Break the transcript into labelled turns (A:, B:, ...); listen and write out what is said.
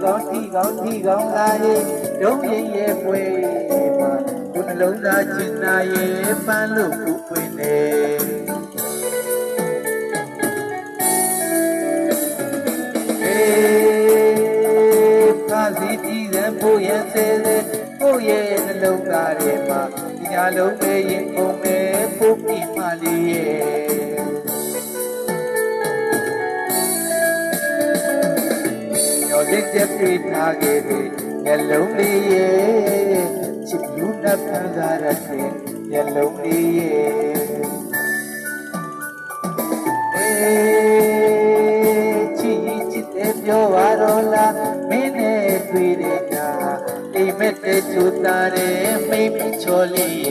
A: ကောင်းထီကောင်းလာရဲ့ဒုံရင်ရဲ့ပွေမှာကိုယ်နှလုံးသားချင်နာရဲ့ပန်းလို့ကိုပွင့်နေခါစီကြည့်တဲ့ဖို့ရဲ့ဆဲဆဲဖို့ရဲ့နှလုံးသားထဲမှာဒီညာလုံးပဲရင်ကုန်ပဲဖို့ပြီးမှလေးရဲ့လက်ချက်ပြေးထားခဲ့တဲ့မျက်လုံးလေးရဲ့ချစ်လူနဲ့ဖန်ကားရတဲ့မျက်လုံးလေးရဲ့ချစ်တဲ့ပြောပါတော့လားမင်းနဲ့တွေ့တဲ့အခါအိမ်မက်တဲ့ချူတာတဲ့မိမ့်ချော်လေး